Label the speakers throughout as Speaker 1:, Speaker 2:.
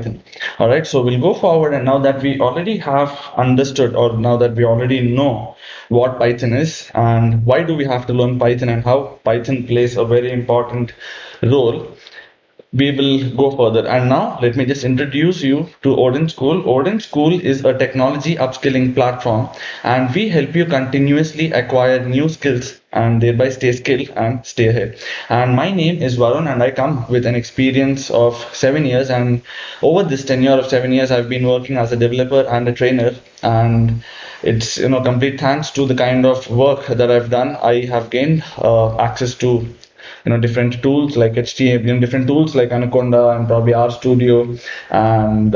Speaker 1: Python. All right, so we'll go forward, and now that we already have understood, or now that we already know what Python is and why do we have to learn Python and how Python plays a very important role, we will go further. And now let me just introduce you to OdinSchool. OdinSchool is a technology upskilling platform, and we help you continuously acquire new skills and thereby stay skilled and stay ahead. And my name is Varun, and I come with an experience of 7 years. And over this tenure of 7 years, I've been working as a developer and a trainer. And it's complete thanks to the kind of work that I've done. I have gained access to different tools like HTML, different tools like Anaconda and probably RStudio, and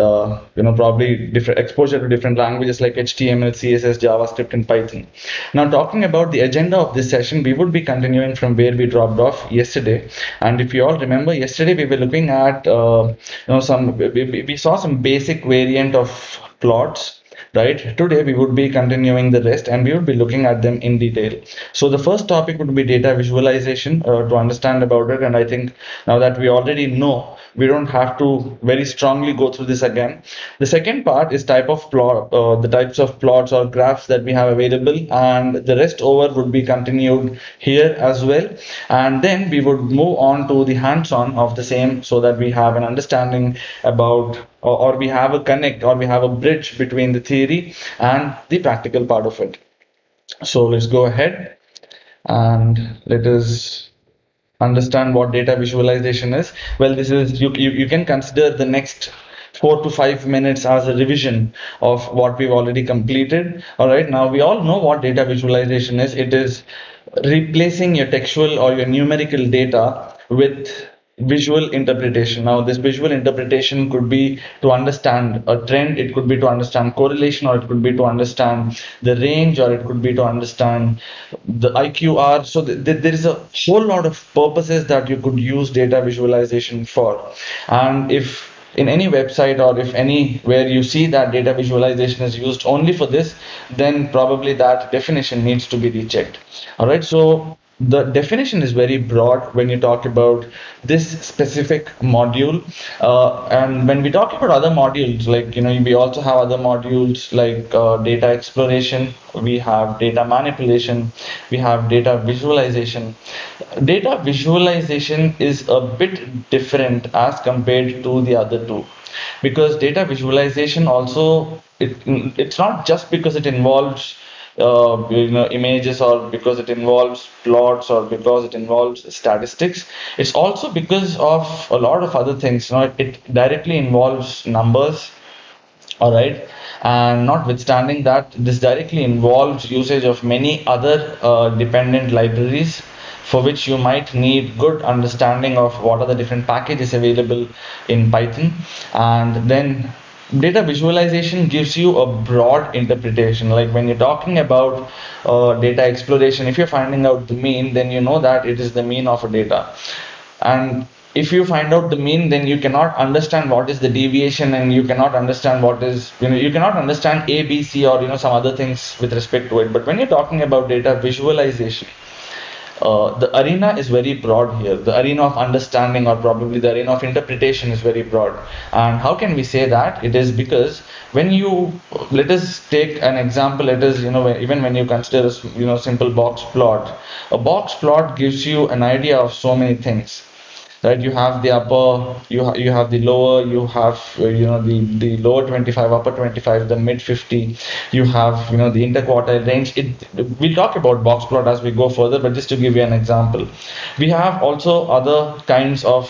Speaker 1: probably different exposure to different languages like HTML, CSS, JavaScript, and Python. Now, talking about the agenda of this session, we would be continuing from where we dropped off yesterday. And if you all remember, yesterday we were looking at we saw some basic variant of plots. Right, today we would be continuing the rest, and we would be looking at them in detail. So the first topic would be data visualization, to understand about it. And I think now that we already know, we don't have to very strongly go through this again. The second part is type of plot, the types of plots or graphs that we have available, and the rest over would be continued here as well. And then we would move on to the hands-on of the same, so that we have an understanding about, or we have a connect, or we have a bridge between the theory and the practical part of it. So let's go ahead and let us understand what data visualization is. Well, this is, you can consider the next 4 to 5 minutes as a revision of what we've already completed. All right, now we all know what data visualization is. It is replacing your textual or your numerical data with visual interpretation. Now, this visual interpretation could be to understand a trend, it could be to understand correlation, or it could be to understand the range, or it could be to understand the IQR. So there is a whole lot of purposes that you could use data visualization for. And if in any website, or if anywhere you see that data visualization is used only for this, then probably that definition needs to be rechecked. All right, so the definition is very broad when you talk about this specific module, and when we talk about other modules, like we also have other modules like data exploration, we have data manipulation, we have data visualization. Data visualization is a bit different as compared to the other two, because data visualization also, it's not just because it involves images, or because it involves plots, or because it involves statistics. It's also because of a lot of other things. It directly involves numbers. All right, and notwithstanding that, this directly involves usage of many other dependent libraries, for which you might need good understanding of what are the different packages available in Python. And then data visualization gives you a broad interpretation. Like when you're talking about data exploration, if you're finding out the mean, then you know that it is the mean of a data. And if you find out the mean, then you cannot understand what is the deviation, and you cannot understand what is, you cannot understand A, B, C, or some other things with respect to it. But when you're talking about data visualization, the arena is very broad here. The arena of understanding, or probably the arena of interpretation, is very broad. And how can we say that? It is because when you, let us take an example. Let us, even when you consider a simple box plot, a box plot gives you an idea of so many things. Right, you have the upper, you have the lower, you have the lower 25, upper 25, the mid 50, you have the interquartile range. We'll talk about box plot as we go further, but just to give you an example, we have also other kinds of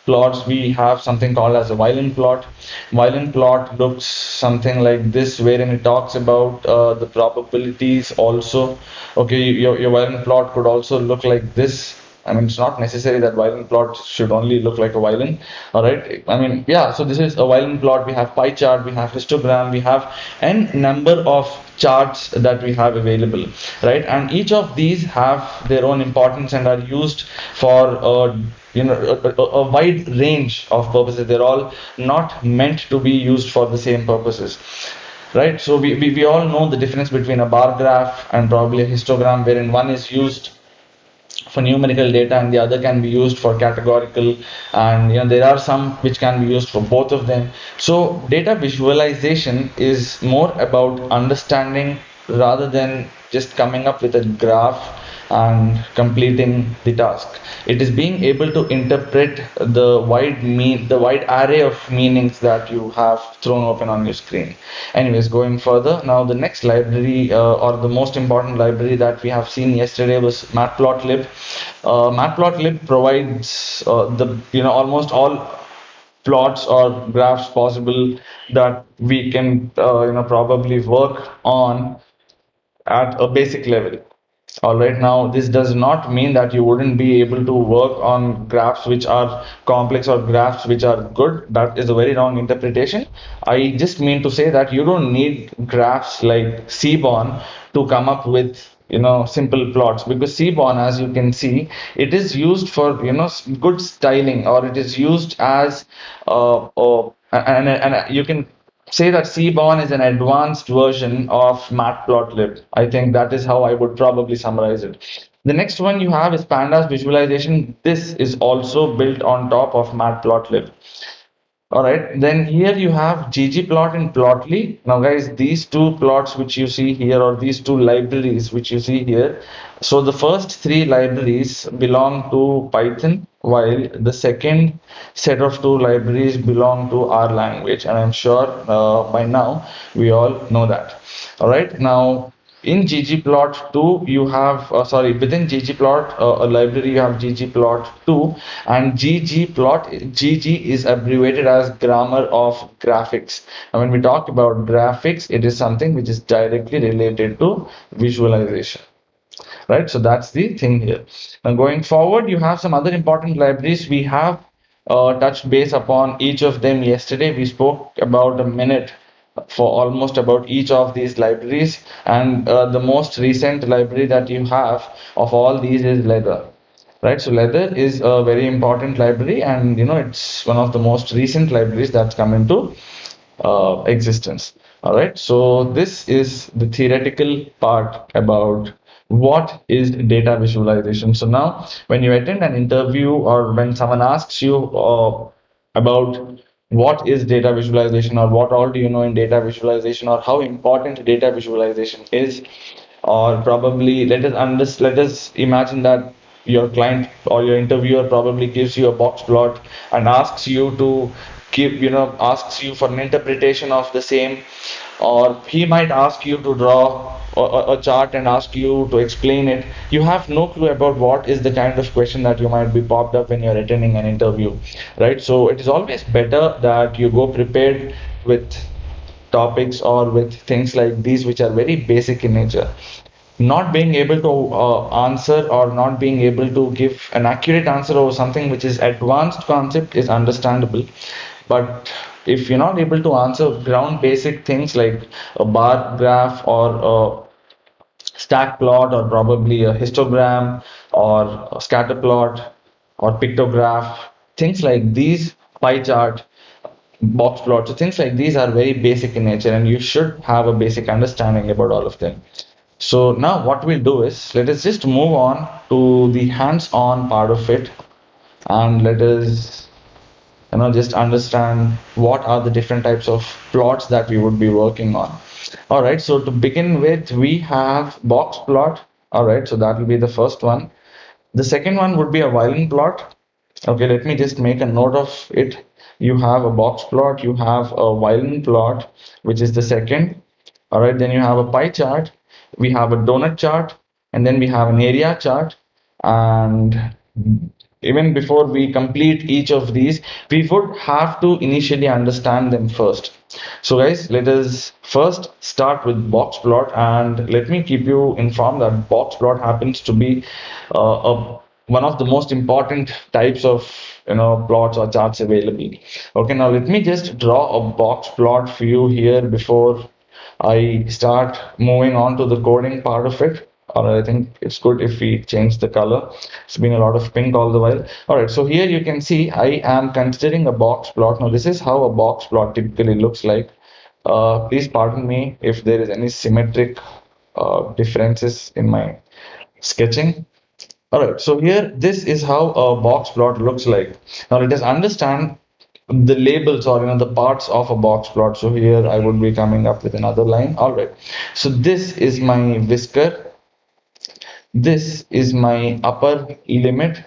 Speaker 1: plots. We have something called as a violin plot. Violin plot looks something like this, wherein it talks about the probabilities also. Okay, your violin plot could also look like this. I mean, it's not necessary that violin plot should only look like a violin. All right. I mean, yeah. So this is a violin plot. We have pie chart, we have histogram, we have n number of charts that we have available, right? And each of these have their own importance and are used for a wide range of purposes. They're all not meant to be used for the same purposes. Right, so we all know the difference between a bar graph and probably a histogram, wherein one is used for numerical data, and the other can be used for categorical, and there are some which can be used for both of them. So data visualization is more about understanding rather than just coming up with a graph and completing the task. It is being able to interpret the wide array of meanings that you have thrown open on your screen. Anyways, going further, now the next library, or the most important library that we have seen yesterday, was Matplotlib. Matplotlib provides the almost all plots or graphs possible that we can probably work on at a basic level. All right, now this does not mean that you wouldn't be able to work on graphs which are complex or graphs which are good. That is a very wrong interpretation. I just mean to say that you don't need graphs like Seaborn to come up with simple plots, because Seaborn, as you can see, it is used for good styling, or it is used as and you can say that Seaborn is an advanced version of Matplotlib. I think that is how I would probably summarize it. The next one you have is Pandas visualization. This is also built on top of Matplotlib. All right, then here you have ggplot and plotly. Now, guys, these two plots which you see here, or these two libraries which you see here, so the first three libraries belong to Python, while the second set of two libraries belong to our language, and I'm sure by now we all know that. All right, now in ggplot2 you have within ggplot a library, you have ggplot2, and gg is abbreviated as grammar of graphics. And when we talk about graphics, it is something which is directly related to visualization, right? So that's the thing here. Now going forward, you have some other important libraries. We have touched base upon each of them yesterday. We spoke about a minute for almost about each of these libraries, and the most recent library that you have of all these is Leather, right? So Leather is a very important library, and it's one of the most recent libraries that's come into existence. All right, so this is the theoretical part about what is data visualization. So now when you attend an interview, or when someone asks you about what is data visualization, or what all do you know in data visualization, or how important data visualization is, or probably let us imagine that your client or your interviewer probably gives you a box plot and asks you to asks you for an interpretation of the same, or he might ask you to draw a chart and ask you to explain it. You have no clue about what is the kind of question that you might be popped up when you're attending an interview, right? So it is always better that you go prepared with topics or with things like these which are very basic in nature. Not being able to answer, or not being able to give an accurate answer over something which is advanced concept is understandable, but if you're not able to answer ground basic things like a bar graph, or a stack plot, or probably a histogram, or a scatter plot, or pictograph, things like these, pie chart, box plot, so things like these are very basic in nature, and you should have a basic understanding about all of them. So now what we'll do is, let us just move on to the hands-on part of it, and let us just understand what are the different types of plots that we would be working on. All right, so to begin with, we have box plot. All right, so that will be the first one. The second one would be a violin plot. Okay, let me just make a note of it. You have a box plot, you have a violin plot, which is the second. All right, then you have a pie chart, we have a donut chart, and then we have an area chart. And even before we complete each of these, we would have to initially understand them first. So guys, let us first start with box plot, and let me keep you informed that box plot happens to be one of the most important types of plots or charts available. Okay, now let me just draw a box plot for you here before I start moving on to the coding part of it. Or I think it's good if we change the color. It's been a lot of pink all the while. All right, so here you can see I am considering a box plot. Now this is how a box plot typically looks like. Please pardon me if there is any symmetric differences in my sketching. All right, so here this is how a box plot looks like. Now let us understand the labels, or the parts of a box plot. So here I would be coming up with another line. All right, so this is my whisker, this is my upper limit,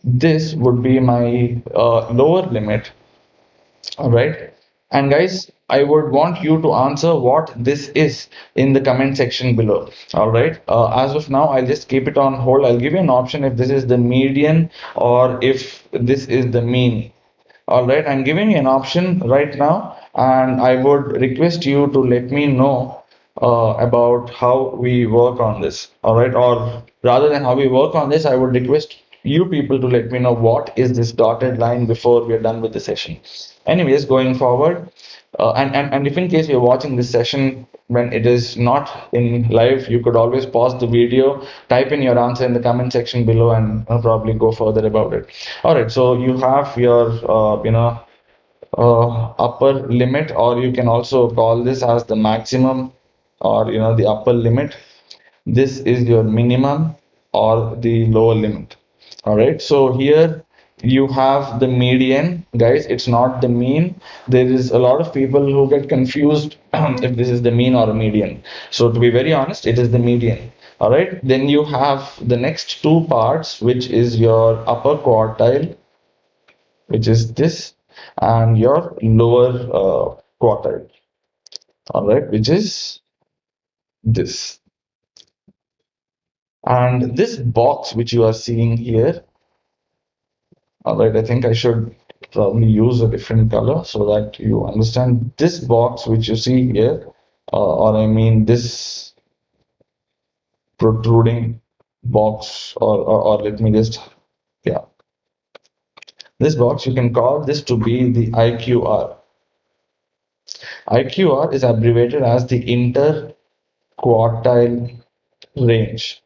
Speaker 1: this would be my lower limit. All right. And guys, I would want you to answer what this is in the comment section below. All right. As of now, I'll just keep it on hold. I'll give you an option if this is the median or if this is the mean. All right. I'm giving you an option right now, and I would request you to let me know about how we work on this. All right. Or rather than how we work on this, I would request you people to let me know what is this dotted line before we are done with the session. Anyways, going forward, and if in case you're watching this session when it is not in live, you could always pause the video, type in your answer in the comment section below, and probably go further about it. All right, so you have your upper limit, or you can also call this as the maximum, or the upper limit. This is your minimum or the lower limit. All right, so here you have the median, guys. It's not the mean. There is a lot of people who get confused if this is the mean or a median. So to be very honest, it is the median. All right, then you have the next two parts, which is your upper quartile, which is this, and your lower quartile. All right, which is this. And this box which you are seeing here, all right, I think I should probably use a different color so that you understand. This box which you see here, or I mean this protruding box, or let me just, yeah, this box, you can call this to be the IQR. IQR is abbreviated as the interquartile range.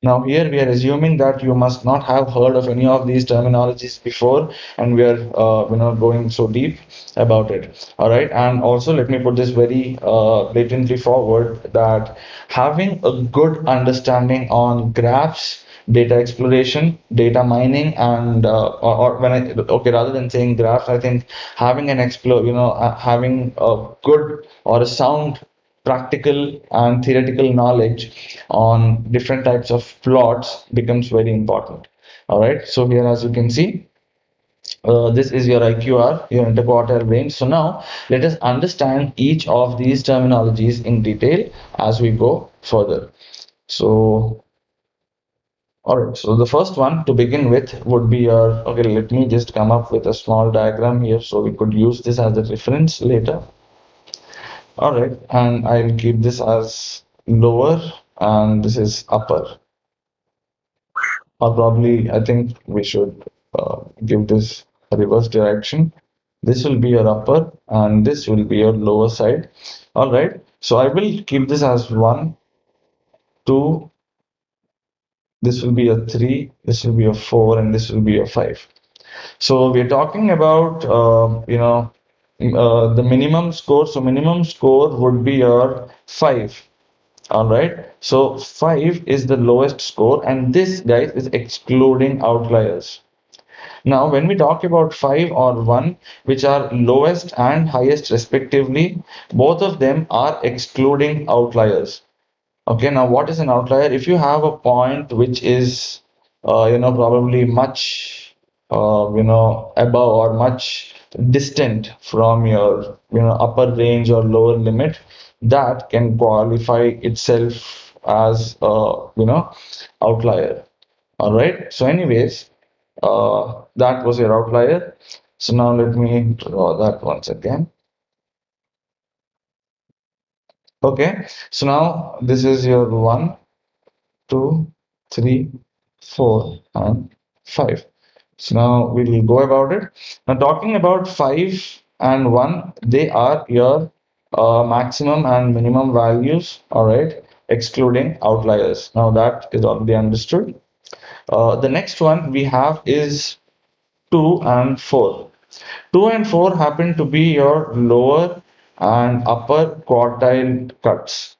Speaker 1: Now here we are assuming that you must not have heard of any of these terminologies before, and we are going so deep about it. All right, and also let me put this very blatantly forward, that having a good understanding on graphs, data exploration, data mining, and or when I okay, rather than saying graphs, I think having an having a good or a sound practical and theoretical knowledge on different types of plots becomes very important. All right, so here as you can see, this is your IQR, your interquartile range. So now let us understand each of these terminologies in detail as we go further. So all right, so the first one to begin with would be your, okay, let me just come up with a small diagram here so we could use this as a reference later. All right, and I'll keep this as lower and this is upper. Or probably, I think we should give this a reverse direction. This will be your upper and this will be your lower side. All right, so I will keep this as 1, 2, this will be a 3, this will be a 4, and this will be a 5. So we're talking about, the minimum score. So minimum score would be your 5. All right, so 5 is the lowest score, and this, guys, is excluding outliers. Now, when we talk about 5 or 1, which are lowest and highest respectively, both of them are excluding outliers. Okay, now what is an outlier? If you have a point which is, probably much, above or much distant from your, upper range or lower limit, that can qualify itself as, outlier. All right. So, anyways, that was your outlier. So now let me draw that once again. Okay. So now this is your 1, 2, 3, 4, and 5. So now we will go about it. Now talking about 5 and 1, they are your maximum and minimum values, all right, excluding outliers. Now that is already understood. The next one we have is 2 and 4. 2 and 4 happen to be your lower and upper quartile cuts.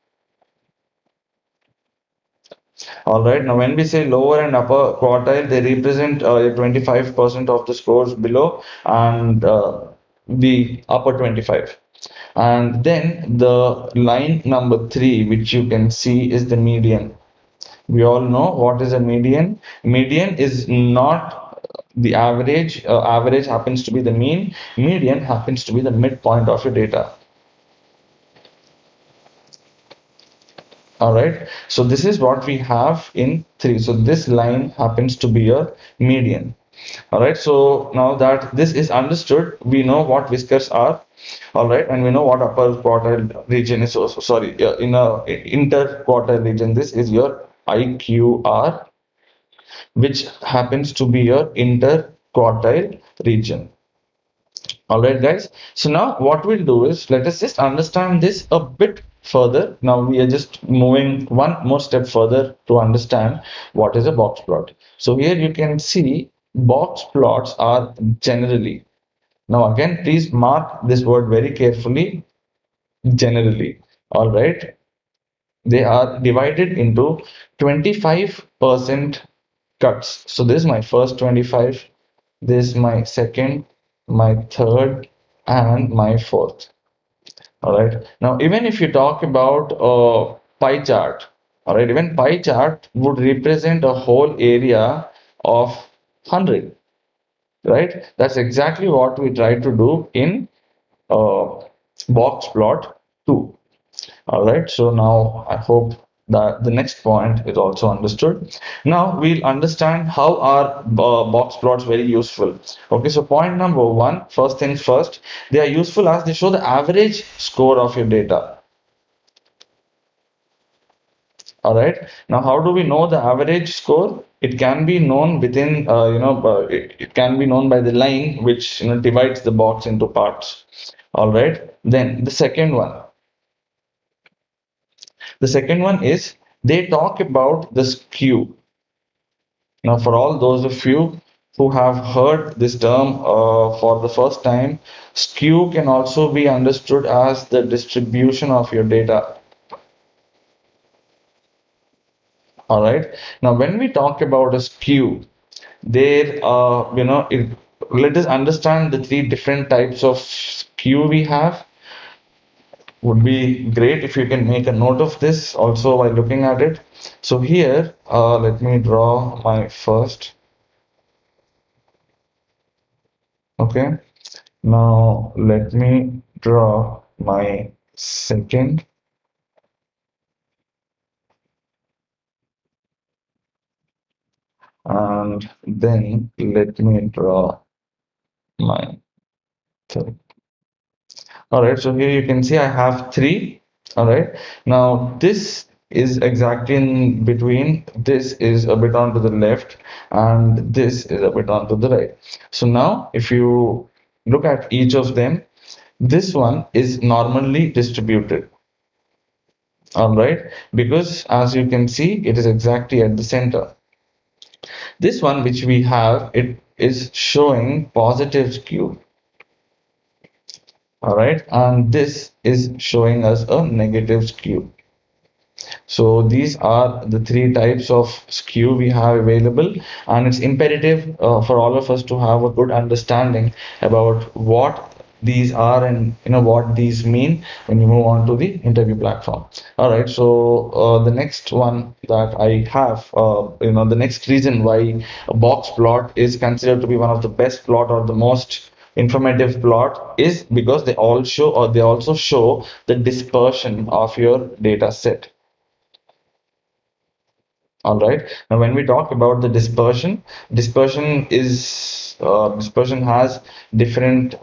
Speaker 1: All right. Now, when we say lower and upper quartile, they represent 25% of the scores below and the upper 25. And then the line number 3, which you can see, is the median. We all know what is a median. Median is not the average. Average happens to be the mean. Median happens to be the midpoint of your data. All right. So this is what we have in 3. So this line happens to be your median. All right. So now that this is understood, we know what whiskers are. All right, and we know what upper quartile region is. So sorry, in a interquartile region, this is your IQR, which happens to be your interquartile region. All right, guys. So now what we'll do is let us just understand this a bit further. Now we are just moving one more step further to understand what is a box plot. So here you can see box plots are generally. Now again, please mark this word very carefully. Generally, all right. They are divided into 25% cuts. So this is my first 25, this is my second, my third, and my fourth. All right. Now, even if you talk about a pie chart, all right, even pie chart would represent a whole area of 100, right? That's exactly what we try to do in box plot 2. All right, so now I hope that the next point is also understood. Now we'll understand how are box plots very useful. Okay, so point number 1, first things first, they are useful as they show the average score of your data. All right, now how do we know the average score? It can be known within, it can be known by the line which divides the box into parts. All right, then the second one. The second one is they talk about the skew. Now, for all those of you who have heard this term for the first time, skew can also be understood as the distribution of your data. All right. Now, when we talk about a skew, there, let us understand the 3 different types of skew we have. Would be great if you can make a note of this also while looking at it. So here, let me draw my first. Okay. Now let me draw my second, and then let me draw my third. All right. So here you can see I have 3. All right. Now this is exactly in between. This is a bit onto the left, and this is a bit onto the right. So now if you look at each of them, this one is normally distributed. All right, because as you can see, it is exactly at the center. This one which we have, it is showing positive skew. All right, and this is showing us a negative skew. So these are the 3 types of skew we have available, and it's imperative for all of us to have a good understanding about what these are and what these mean when you move on to the interview platform. All right, so the next one that I have, the next reason why a box plot is considered to be one of the best plot or the most informative plot is because they also show the dispersion of your data set. All right. Now, when we talk about the dispersion has different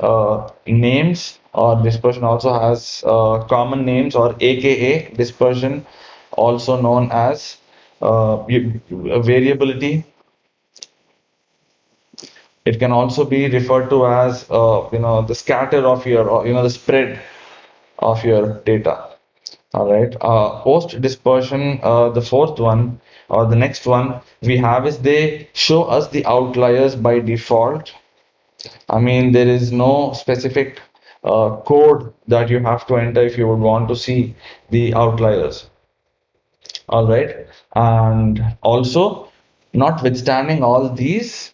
Speaker 1: names, or dispersion also has common names, or AKA dispersion, also known as variability. It can also be referred to as the scatter of your, or the spread of your data. All right. Post dispersion, the fourth one or the next one we have is they show us the outliers by default. I mean, there is no specific code that you have to enter if you would want to see the outliers. All right. And also, notwithstanding all these,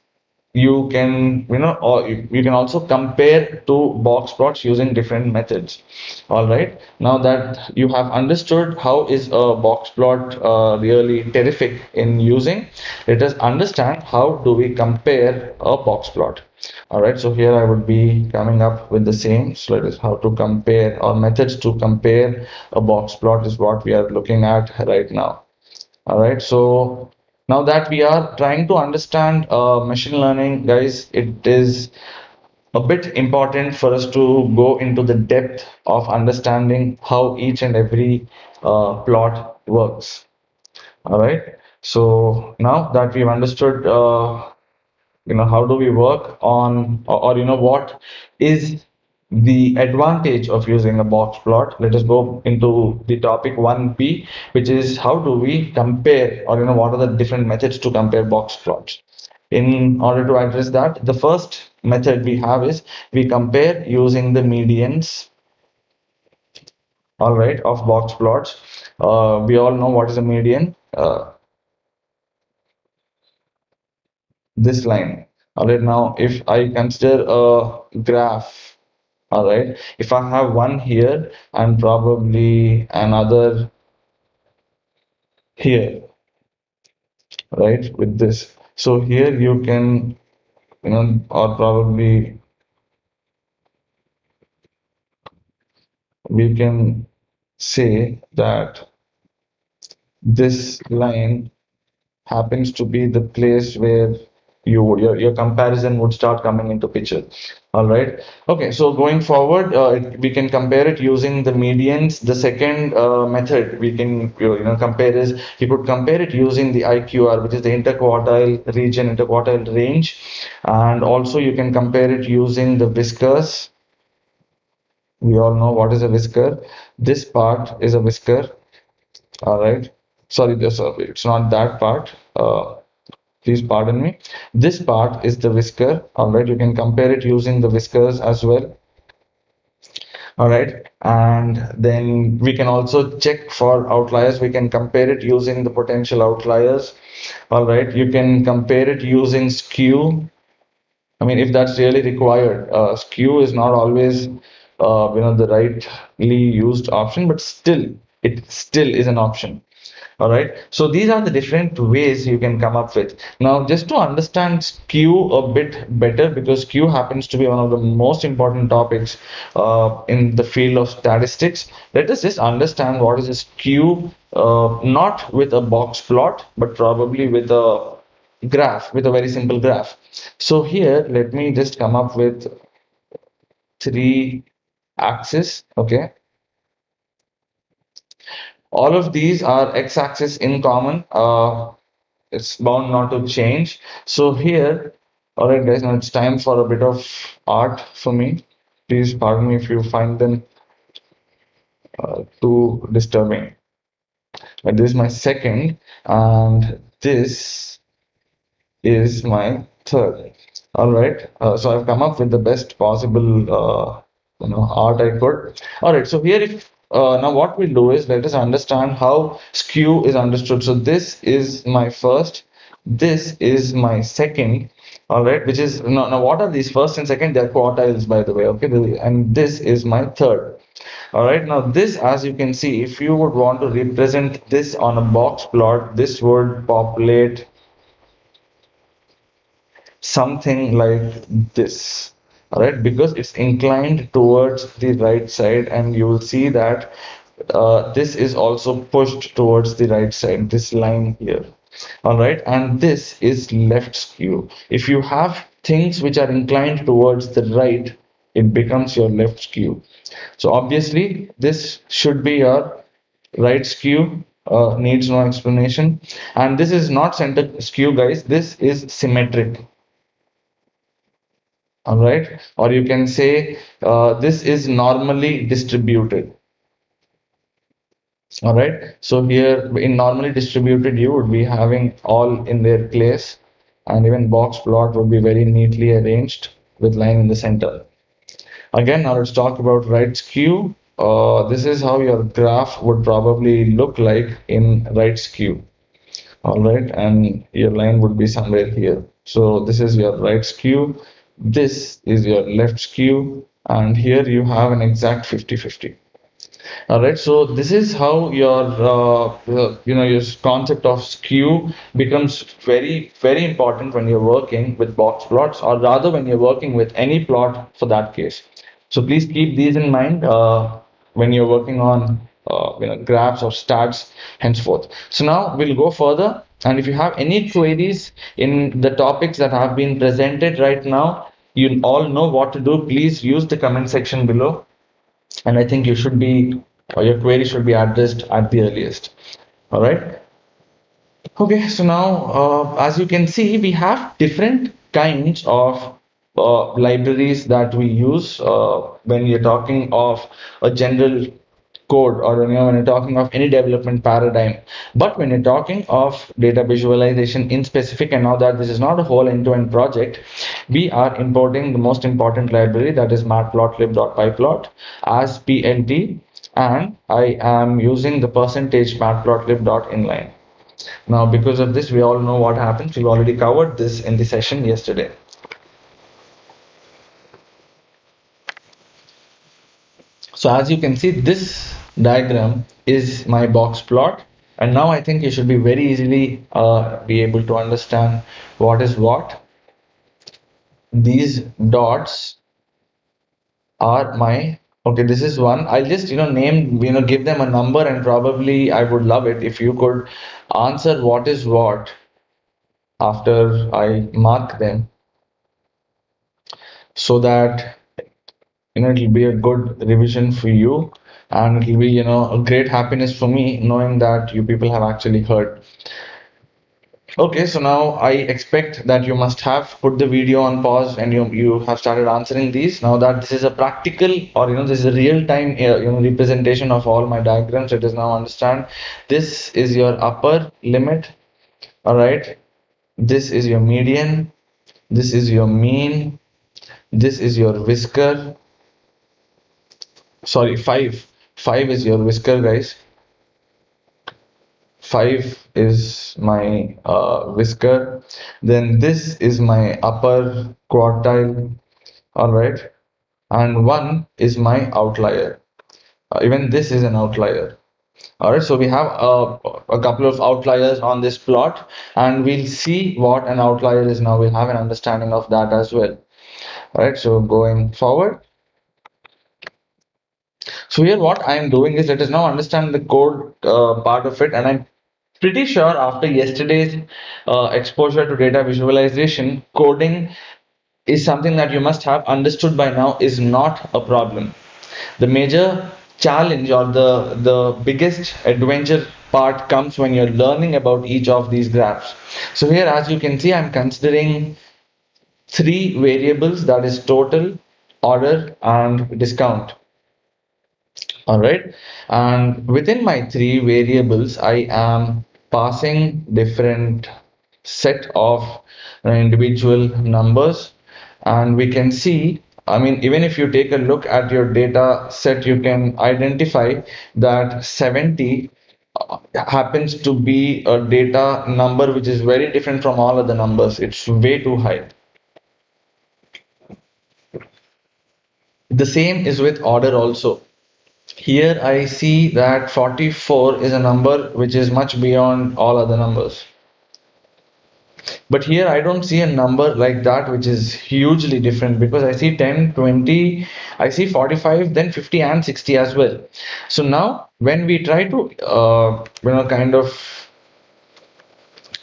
Speaker 1: you can, or you can also compare two box plots using different methods. All right. Now that you have understood how is a box plot really terrific in using, let us understand how do we compare a box plot. All right. So here I would be coming up with the same. So let us how to compare, or methods to compare a box plot is what we are looking at right now. All right, so now that we are trying to understand machine learning, guys, it is a bit important for us to go into the depth of understanding how each and every plot works. All right, so now that we've understood how do we work on, or what is the advantage of using a box plot. Let us go into the topic 1b, which is how do we compare, or what are the different methods to compare box plots. In order to address that, the first method we have is we compare using the medians, all right, of box plots. We all know what is a median. This line. All right, now if I consider a graph, all right, if I have one here and probably another here, right, with this. So here you can, or probably we can say that this line happens to be the place where your comparison would start coming into picture. All right, okay, so going forward, we can compare it using the medians. The second method we can compare is you could compare it using the IQR, which is the interquartile region, interquartile range. And also you can compare it using the whiskers. We all know what is a whisker. This part is a whisker. All right, sorry, this it's not that part. Please pardon me. This part is the whisker. All right, you can compare it using the whiskers as well. All right, and then we can also check for outliers. We can compare it using the potential outliers. All right, you can compare it using skew. I mean, if that's really required. Skew is not always the rightly used option, but still it still is an option. All right, so these are the different ways you can come up with. Now, just to understand skew a bit better, because skew happens to be one of the most important topics in the field of statistics, let us just understand what is a skew, not with a box plot, but probably with a graph, with a very simple graph. So here, let me just come up with three axes. Okay, all of these are x-axis in common. It's bound not to change. So here, all right, guys, now it's time for a bit of art for me. Please pardon me if you find them too disturbing. But this is my second, and this is my third. All right, so I've come up with the best possible art I could. All right, so here if now what we'll do is let us understand how skew is understood. So this is my first, this is my second. All right, which is now what are these first and second? They're quartiles, by the way. Okay, and this is my third. All right, now this, as you can see, if you would want to represent this on a box plot, this would populate something like this. All right, because it's inclined towards the right side, and you will see that this is also pushed towards the right side, this line here. All right, and this is left skew. If you have things which are inclined towards the right, it becomes your left skew. So obviously this should be your right skew, needs no explanation. And this is not center skew, guys, this is symmetric. All right, or you can say this is normally distributed. All right, so here in normally distributed you would be having all in their place, and even box plot would be very neatly arranged with line in the center. Again, now let's talk about right skew. this is how your graph would probably look like in right skew. All right, and your line would be somewhere here. So this is your right skew, this is your left skew, and here you have an exact 50-50. All right, so this is how your your concept of skew becomes very important when you're working with box plots, or rather when you're working with any plot for that case. So please keep these in mind when you're working on graphs or stats henceforth. So now we'll go further, and if you have any queries in the topics that have been presented right now, you all know what to do. Please use the comment section below, and I think you should be, or your query should be addressed at the earliest. All right. Okay, so now as you can see, we have different kinds of libraries that we use when you're talking of a general code, or when you're talking of any development paradigm. But when you're talking of data visualization in specific, and now that this is not a whole end-to-end project, we are importing the most important library, that is matplotlib.pyplot as PLT, and I am using the percentage matplotlib.inline. Now, because of this, we all know what happens. We've already covered this in the session yesterday. So as you can see, this diagram is my box plot. And now I think you should be very easily be able to understand what is what. These dots are my, okay, this is one. I'll just, name, give them a number, and probably I would love it if you could answer what is what after I mark them, so that it'll be a good revision for you, and it'll be a great happiness for me knowing that you people have actually heard. Okay, so now I expect that you must have put the video on pause and you have started answering these. Now that this is a practical, or this is a real time representation of all my diagrams, it is now understand this is your upper limit. All right, this is your median, this is your mean, this is your whisker. Sorry, five is your whisker, guys. 5 is my whisker. Then this is my upper quartile. All right, and 1 is my outlier. Even this is an outlier. All right, so we have a couple of outliers on this plot, and we'll see what an outlier is now. We'll have an understanding of that as well. All right, so going forward, so here what I'm doing is, let us now understand the code part of it, and I'm pretty sure after yesterday's exposure to data visualization, coding is something that you must have understood by now is not a problem. The major challenge, or the biggest adventure part, comes when you're learning about each of these graphs. So here, as you can see, I'm considering 3 variables, that is total, order, and discount. All right, and within my 3 variables, I am passing different set of individual numbers, and we can see, I mean, even if you take a look at your data set, you can identify that 70 happens to be a data number which is very different from all other numbers. It's way too high. The same is with order also. Here I see that 44 is a number which is much beyond all other numbers. But here I don't see a number like that which is hugely different, because I see 10, 20, I see 45, then 50 and 60 as well. So now when we try to kind of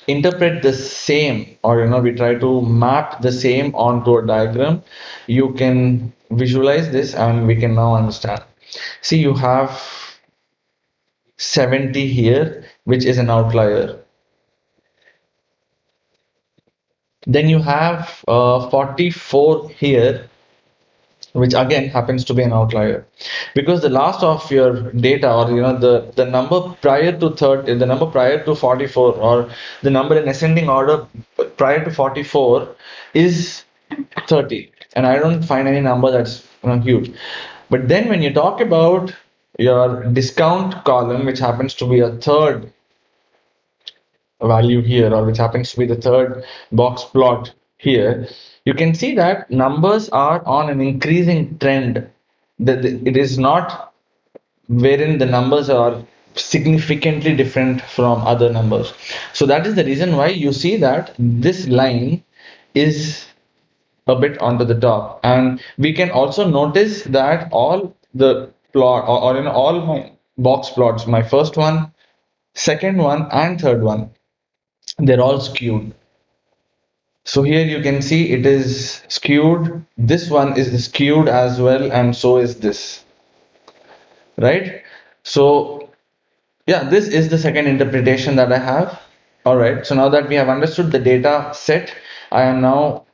Speaker 1: interpret the same, or we try to map the same onto a diagram, you can visualize this and we can now understand. See, you have 70 here, which is an outlier. Then you have 44 here, which again happens to be an outlier, because the last of your data, or the number prior to 30, the number prior to 44, or the number in ascending order prior to 44 is 30, and I don't find any number that's huge. But then when you talk about your discount column, which happens to be a third value here, or which happens to be the third box plot here, you can see that numbers are on an increasing trend. It is not wherein the numbers are significantly different from other numbers. So that is the reason why you see that this line is a bit onto the top. And we can also notice that all the plot, or all my box plots, my first one, second one, and third one, they're all skewed. So here you can see it is skewed. This one is skewed as well, and so is this, right? So yeah, this is the second interpretation that I have. All right, so now that we have understood the data set, I am now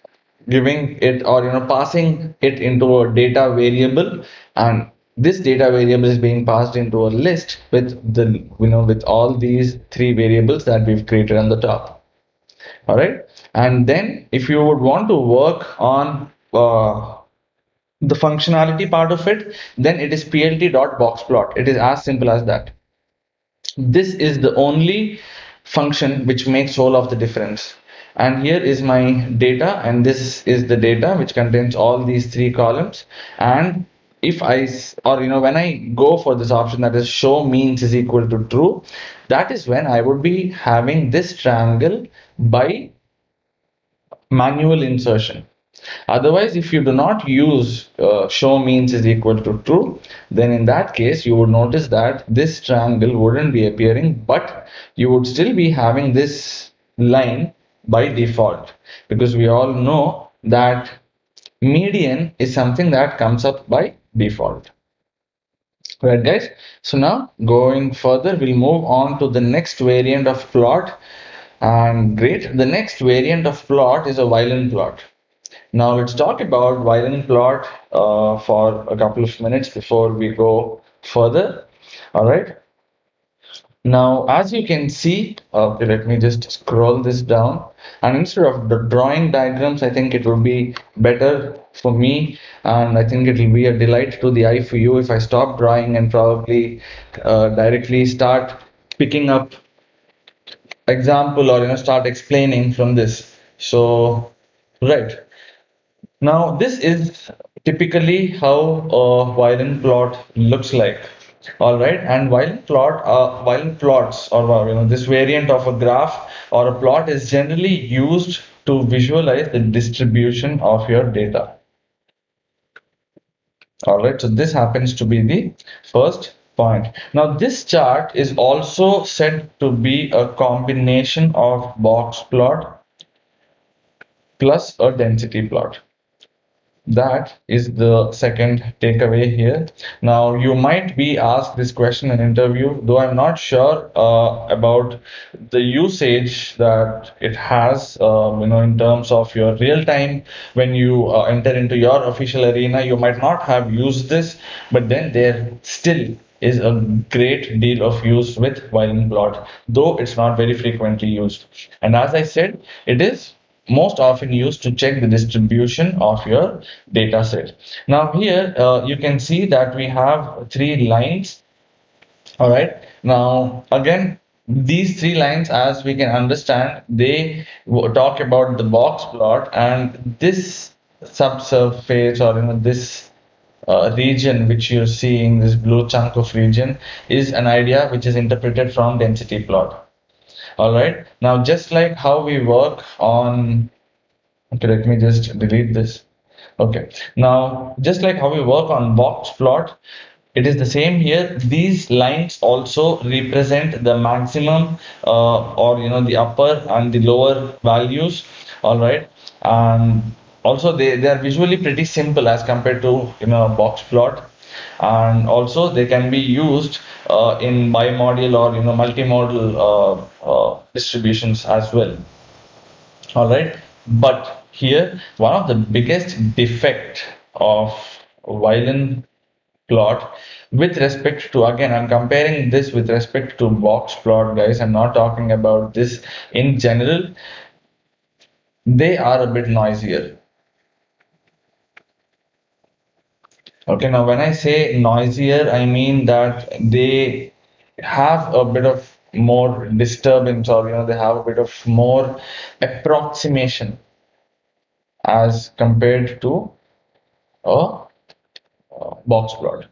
Speaker 1: giving it, or passing it into a data variable, and this data variable is being passed into a list with with all these three variables that we've created on the top. All right, and then if you would want to work on the functionality part of it, then it is plt.boxplot. It is as simple as that. This is the only function which makes all of the difference. And here is my data, and this is the data which contains all these three columns. And if when I go for this option, that is show means is equal to true, that is when I would be having this triangle by manual insertion. Otherwise, if you do not use show means is equal to true, then in that case, you would notice that this triangle wouldn't be appearing, but you would still be having this line by default, because we all know that median is something that comes up by default. Right, guys? So now going further, we'll move on to the next variant of plot. And great, the next variant of plot is a violin plot. Now let's talk about violin plot for a couple of minutes before we go further. All right. Now, as you can see, okay, let me just scroll this down. And instead of drawing diagrams, I think it will be better for me, and I think it will be a delight to the eye for you if I stop drawing and probably directly start picking up example, or start explaining from this. So, right. Now, this is typically how a violin plot looks like. All right, and violin plots, or this variant of a graph or a plot is generally used to visualize the distribution of your data. All right, so this happens to be the first point. Now, this chart is also said to be a combination of box plot plus a density plot. That is the second takeaway here. Now, you might be asked this question in interview, though I'm not sure about the usage that it has, in terms of your real time. When you enter into your official arena, you might not have used this, but then there still is a great deal of use with violin plot, though it's not very frequently used. And as I said, it is most often used to check the distribution of your data set. Now here you can see that we have three lines. All right, now again, these three lines, as we can understand, they talk about the box plot, and this subsurface, or this region which you're seeing, this blue chunk of region, is an idea which is interpreted from density plot. All right, now just like how we work on, okay, let me just delete this. Okay, now just like how we work on box plot, it is the same here. These lines also represent the maximum, or the upper and the lower values. All right, and also they are visually pretty simple as compared to a box plot, and also they can be used in bimodal or multimodal distributions as well. All right, but here one of the biggest defect of violin plot, with respect to, again, I'm comparing this with respect to box plot, guys, I'm not talking about this in general, they are a bit noisier. Okay, now when I say noisier, I mean that they have a bit of more disturbance, or they have a bit of more approximation as compared to a box plot.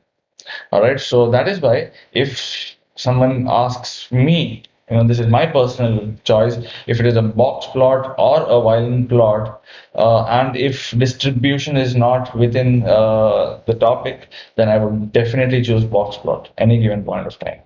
Speaker 1: All right, so that is why if someone asks me, this is my personal choice, if it is a box plot or a violin plot, and if distribution is not within the topic, then I would definitely choose box plot any given point of time.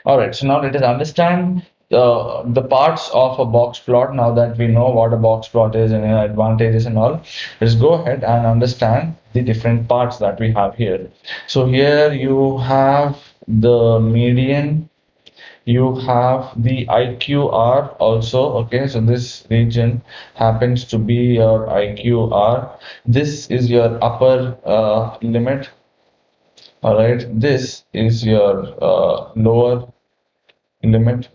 Speaker 1: All right, so now let us understand the parts of a box plot. Now that we know what a box plot is and advantages and all, let's go ahead and understand the different parts that we have here. So here you have the median, you have the IQR also. Okay, so this region happens to be your IQR. This is your upper limit. All right, this is your lower limit.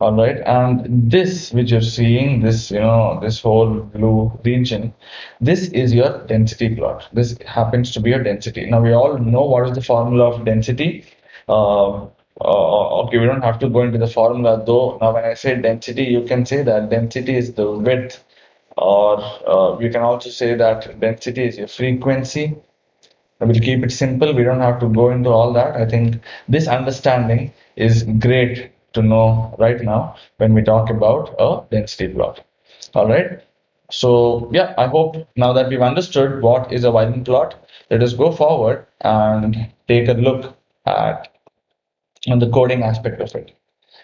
Speaker 1: All right, and this which you're seeing, this this whole blue region, this is your density plot. This happens to be your density. Now we all know what is the formula of density. Okay, we don't have to go into the formula though. Now when I say density, you can say that density is the width, or you can also say that density is your frequency. I will keep it simple. We don't have to go into all that. I think this understanding is great to know right now when we talk about a density plot. All right. So yeah, I hope now that we've understood what is a violin plot, let us go forward and take a look at the coding aspect of it.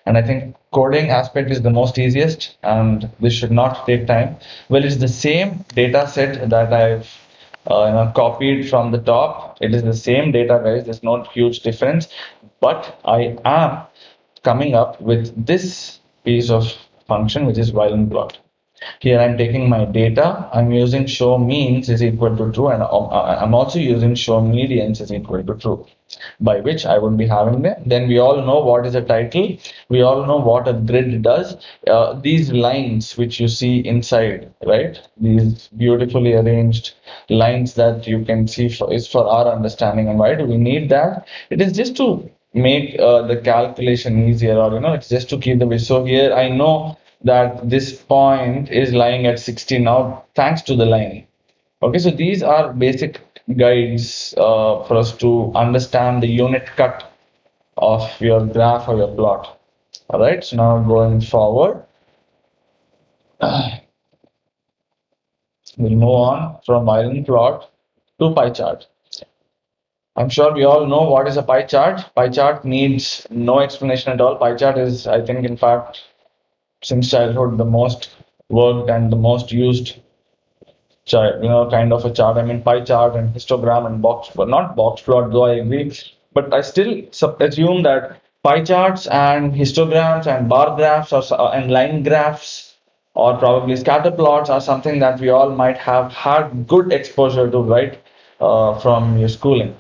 Speaker 1: And I think coding aspect is the most easiest, and this should not take time. Well, it's the same data set that I've copied from the top. It is the same data, guys. There's no huge difference, but I am coming up with this piece of function, which is violin plot. Here I'm taking my data. I'm using show means is equal to true, and I'm also using show medians is equal to true, by which I would be having them. Then we all know what is a title. We all know what a grid does. These lines which you see inside, right? These beautifully arranged lines that you can see is for our understanding. And why do we need that? It is just to make the calculation easier, or it's just to keep the. So here I know that this point is lying at 60 now, thanks to the line. Okay, so these are basic guides for us to understand the unit cut of your graph or your plot. All right, so now going forward, we'll move on from violin plot to pie chart. I'm sure we all know what is a pie chart. Pie chart needs no explanation at all. Pie chart is, I think, in fact, since childhood, the most worked and the most used kind of a chart. I mean, pie chart and histogram and box, but not box plot, though I agree. But I still assume that pie charts and histograms and bar graphs and line graphs or probably scatter plots are something that we all might have had good exposure to, right, from your schooling.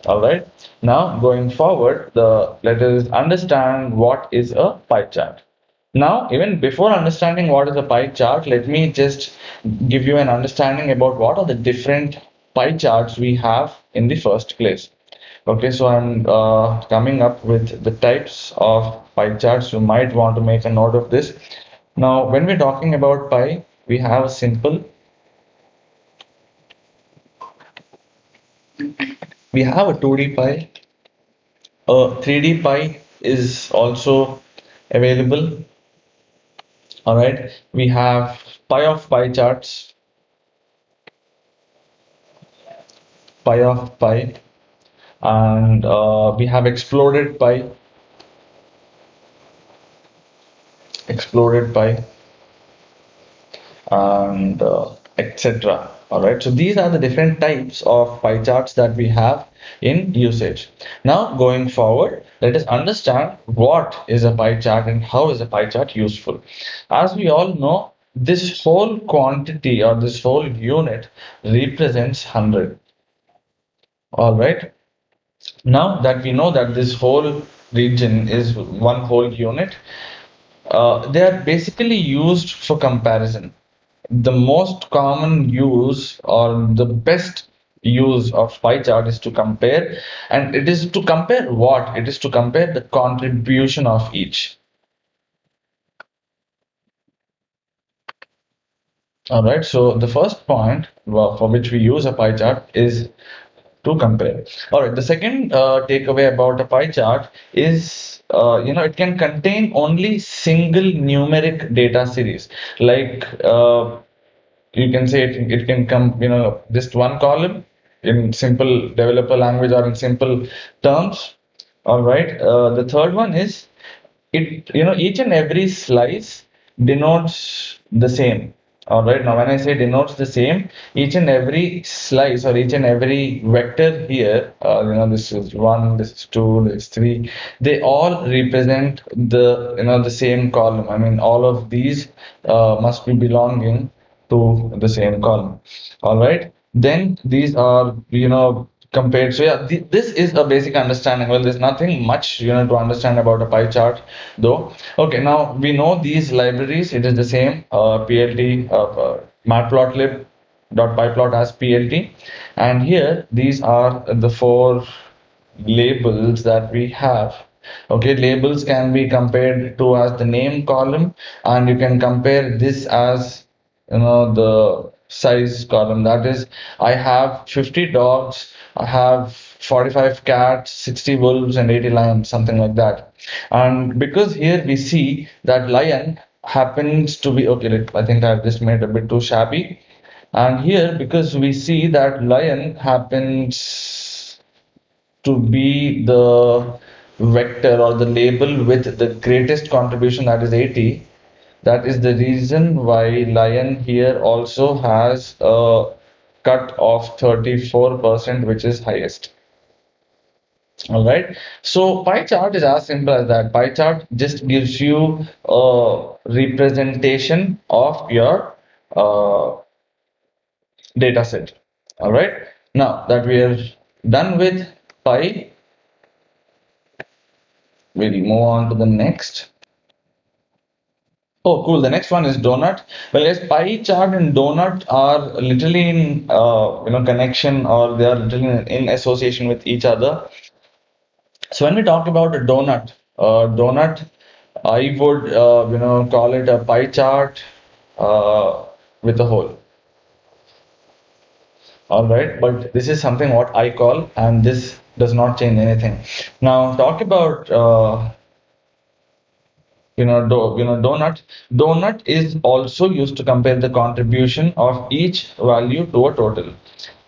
Speaker 1: All right. Now, going forward, let us understand what is a pie chart. Now, even before understanding what is a pie chart, let me just give you an understanding about what are the different pie charts we have in the first place. Okay, so I'm coming up with the types of pie charts. You might want to make a note of this. Now, when we're talking about pie, we have a simple, we have a 2D pie. A 3D pie is also available. All right, we have pie of pie charts, pie of pie, and we have exploded pie, and etc. All right, so these are the different types of pie charts that we have in usage. Now, going forward, let us understand what is a pie chart and how is a pie chart useful. As we all know, this whole quantity or this whole unit represents 100. All right. Now that we know that this whole region is one whole unit, they are basically used for comparison. The most common use or the best use of pie chart is to compare, and it is to compare what? It is to compare the contribution of each. All right, so the first point for which we use a pie chart is to compare. All right, the second takeaway about a pie chart is, it can contain only single numeric data series. Like you can say it can come, just one column in simple developer language or in simple terms. All right, the third one is each and every slice denotes the same. All right, now when I say denotes the same, each and every slice or each and every vector here, this is one, this is two, this is three, they all represent the same column. I mean, all of these must be belonging to the same column. All right, then these are compared. So yeah, this is a basic understanding. Well, there's nothing much to understand about a pie chart though. Okay, now we know these libraries. It is the same plt matplotlib dot pyplot as plt, and here these are the four labels that we have. Okay, labels can be compared to as the name column, and you can compare this as the size column. That is, I have 50 dogs, I have 45 cats, 60 wolves, and 80 lions, something like that. And because here we see that lion happens to be okay, I think I've just made a bit too shabby. And here, because we see that lion happens to be the vector or the label with the greatest contribution, that is 80. That is the reason why lion here also has a cut of 34%, which is highest. All right. So pie chart is as simple as that. Pie chart just gives you a representation of your uh, data set. All right. Now that we are done with pie, we'll move on to the next. Oh, cool. The next one is donut. Well, yes, pie chart and donut are literally in connection, or they are literally in association with each other. So when we talk about a donut, I would call it a pie chart with a hole. All right, but this is something what I call, and this does not change anything. Now talk about donut. Donut is also used to compare the contribution of each value to a total.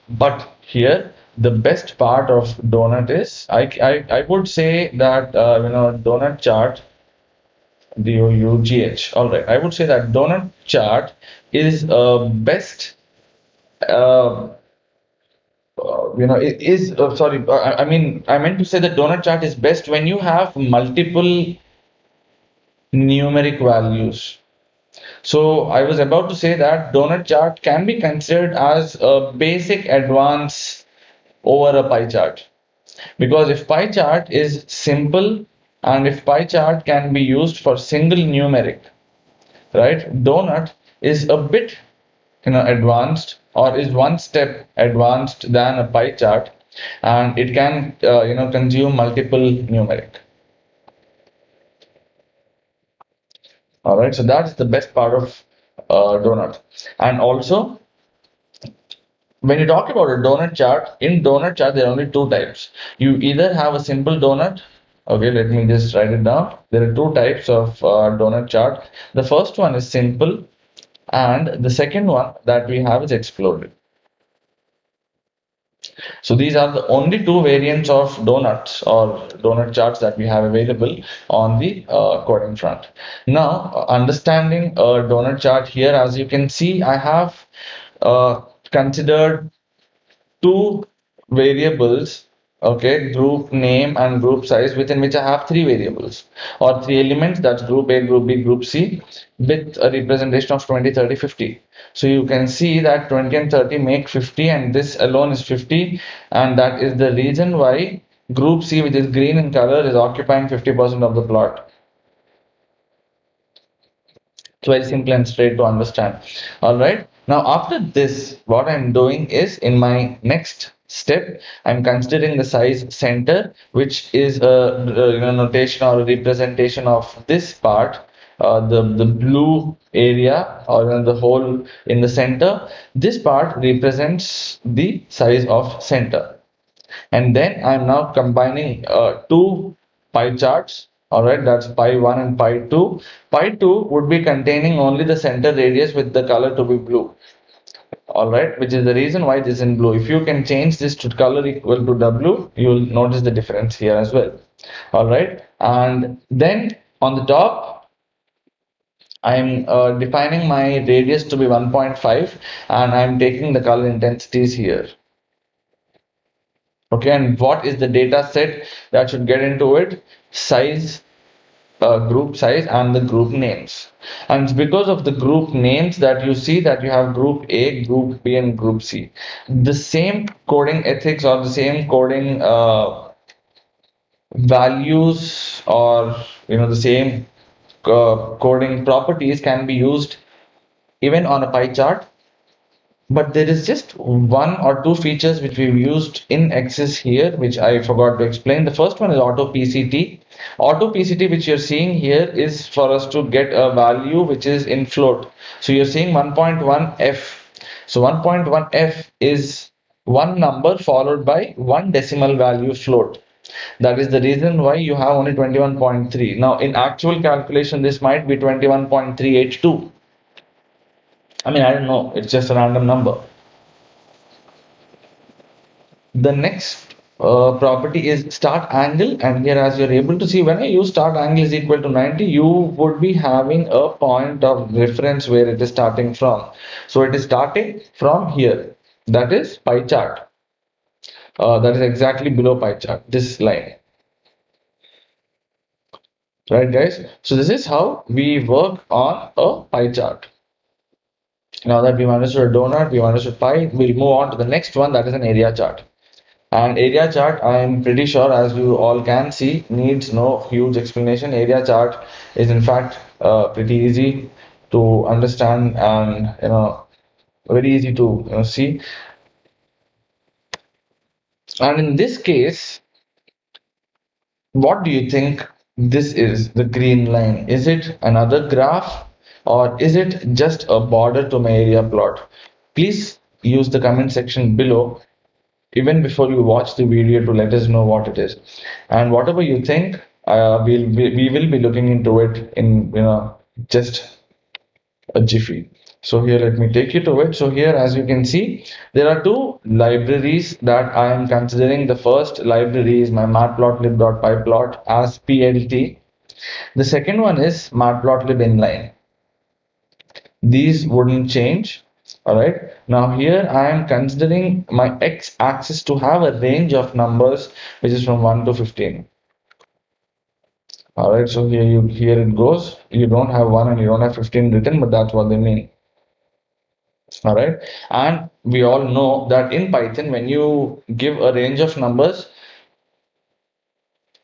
Speaker 1: But here, the best part of donut is I would say that donut chart, DOUGH. All right, I would say that donut chart is best. Uh, it is sorry. I mean, I meant to say that donut chart is best when you have multiple numeric values. So I was about to say that donut chart can be considered as a basic advance over a pie chart. Because if pie chart is simple and if pie chart can be used for single numeric, right? Donut is a bit advanced, or is one step advanced than a pie chart, and it can consume multiple numeric. All right, so that's the best part of donut. And also, when you talk about a donut chart, in donut chart there are only two types. You either have a simple donut. Okay, let me just write it down. There are two types of donut chart. The first one is simple, and the second one that we have is exploded. So these are the only two variants of donuts or donut charts that we have available on the coding front. Now, understanding a donut chart here, as you can see, I have considered two variables, okay, group name and group size, within which I have three variables or three elements, that's group A, group B, group C, with a representation of 20, 30, 50. So you can see that 20 and 30 make 50, and this alone is 50, and that is the reason why group C, which is green in color, is occupying 50% of the plot. It's very simple and straight to understand. All right. Now after this, what I'm doing is in my next step, I'm considering the size center, which is a notation or a representation of this part, the blue area or the hole in the center. This part represents the size of center. And then I'm now combining two pie charts. All right, that's pi 1 and pi 2. Pi 2 would be containing only the center radius with the color to be blue. All right, which is the reason why this is in blue. If you can change this to color equal to W, you'll notice the difference here as well. All right, and then on the top, I'm defining my radius to be 1.5 and I'm taking the color intensities here. Okay, and what is the data set that should get into it? Size, group size, and the group names. And it's because of the group names that you see that you have group A, group B, and group C. The same coding ethics or the same coding values or the same coding properties can be used even on a pie chart. But there is just one or two features which we've used in Access here, which I forgot to explain. The first one is auto PCT. Auto PCT, which you're seeing here, is for us to get a value which is in float. So you're seeing 1.1 F. So 1.1 F is one number followed by one decimal value float. That is the reason why you have only 21.3. Now, in actual calculation, this might be 21.382. I mean, I don't know. It's just a random number. The next property is start angle, and here as you're able to see, when I use start angle is equal to 90, you would be having a point of reference where it is starting from. So it is starting from here, that is pie chart, that is exactly below pie chart, this line, right guys? So this is how we work on a pie chart. Now that we've understood a donut, we've understood pi, we'll move on to the next one, that is an area chart. And area chart, I'm pretty sure, as you all can see, needs no huge explanation. Area chart is in fact pretty easy to understand and very easy to see. And in this case, what do you think this is, the green line? Is it another graph or is it just a border to my area plot? Please use the comment section below even before you watch the video to let us know what it is, and whatever you think, we will be looking into it in just a jiffy. So here let me take you to it. So here as you can see, there are two libraries that I am considering. The first library is my matplotlib.pyplot as PLT. The second one is matplotlib inline. These wouldn't change. All right, now here I am considering my x-axis to have a range of numbers which is from 1 to 15. All right, so here it goes. You don't have 1 and you don't have 15 written, but that's what they mean. All right, and we all know that in Python, when you give a range of numbers,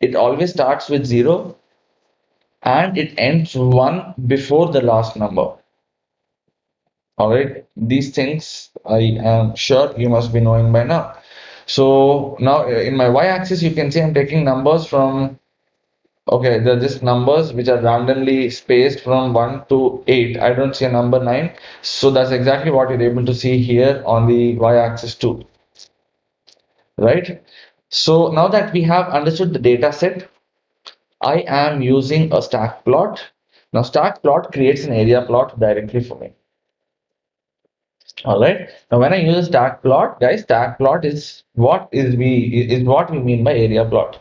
Speaker 1: it always starts with 0 and it ends 1 before the last number. All right, these things I am sure you must be knowing by now. So now in my y-axis, you can see I'm taking numbers from, okay, they're just numbers which are randomly spaced from 1 to 8. I don't see a number 9. So that's exactly what you're able to see here on the y-axis too. Right? So now that we have understood the data set, I am using a stack plot. Now stack plot creates an area plot directly for me. All right. Now, when I use a stack plot, guys, stack plot is what we mean by area plot.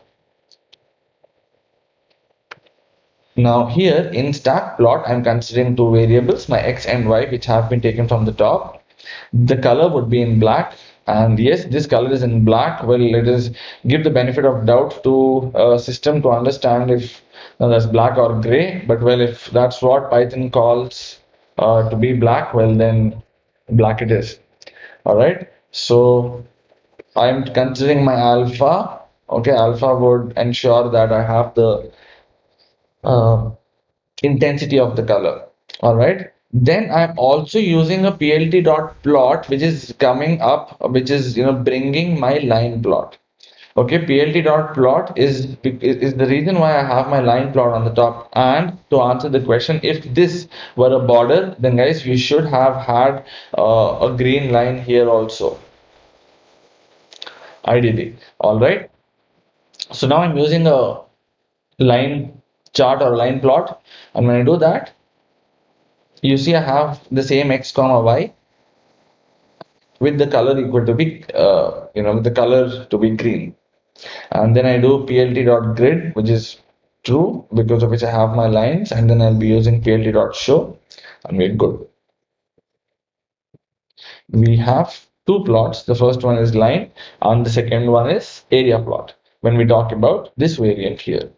Speaker 1: Now, here in stack plot, I'm considering two variables, my x and y, which have been taken from the top. The color would be in black, and yes, this color is in black. Well, let us give the benefit of doubt to a system to understand if that's black or gray. But well, if that's what Python calls to be black, well then black it is. All right, so I'm considering my alpha. Okay, alpha would ensure that I have the uh, intensity of the color. All right, Then I'm also using a plt.plot, which is coming up, which is bringing my line plot. Okay, plt.plot is the reason why I have my line plot on the top. And to answer the question, if this were a border, then guys, we should have had a green line here also, ideally. All right. So now I'm using a line chart or line plot, and when I do that, you see I have the same x comma y with the color equal to be with the color to be green. And then I do plt.grid, which is true, because of which I have my lines, and then I'll be using plt.show, and we're good. We have two plots. The first one is line, and the second one is area plot when we talk about this variant here.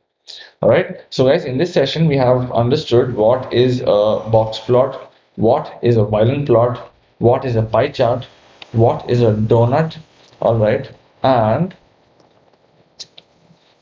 Speaker 1: All right. So guys, in this session, we have understood what is a box plot, what is a violin plot, what is a pie chart, what is a donut. All right. And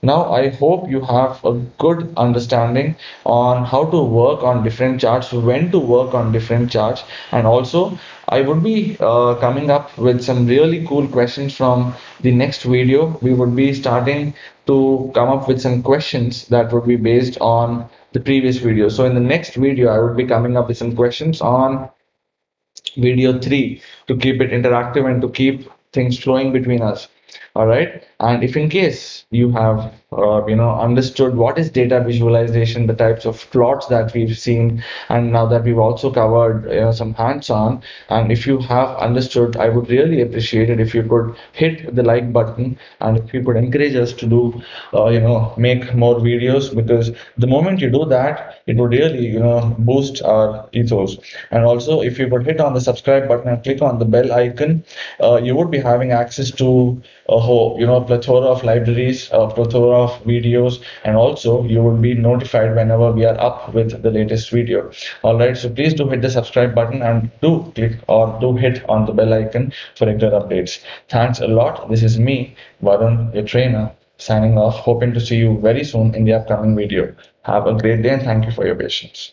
Speaker 1: now, I hope you have a good understanding on how to work on different charts, when to work on different charts, and also I would be coming up with some really cool questions from the next video. We would be starting to come up with some questions that would be based on the previous video. So in the next video, I would be coming up with some questions on video 3 to keep it interactive and to keep things flowing between us. All right. And if in case you have understood what is data visualization, the types of plots that we've seen, and now that we've also covered some hands-on, and if you have understood, I would really appreciate it if you could hit the like button, and if you could encourage us to do make more videos, because the moment you do that, it would really boost our ethos. And also, if you could hit on the subscribe button and click on the bell icon, you would be having access to a whole plethora of libraries, a plethora of videos, and also you will be notified whenever we are up with the latest video. All right, so please do hit the subscribe button and do click or do hit on the bell icon for regular updates. Thanks a lot. This is me, Varun, your trainer, signing off, hoping to see you very soon in the upcoming video. Have a great day and thank you for your patience.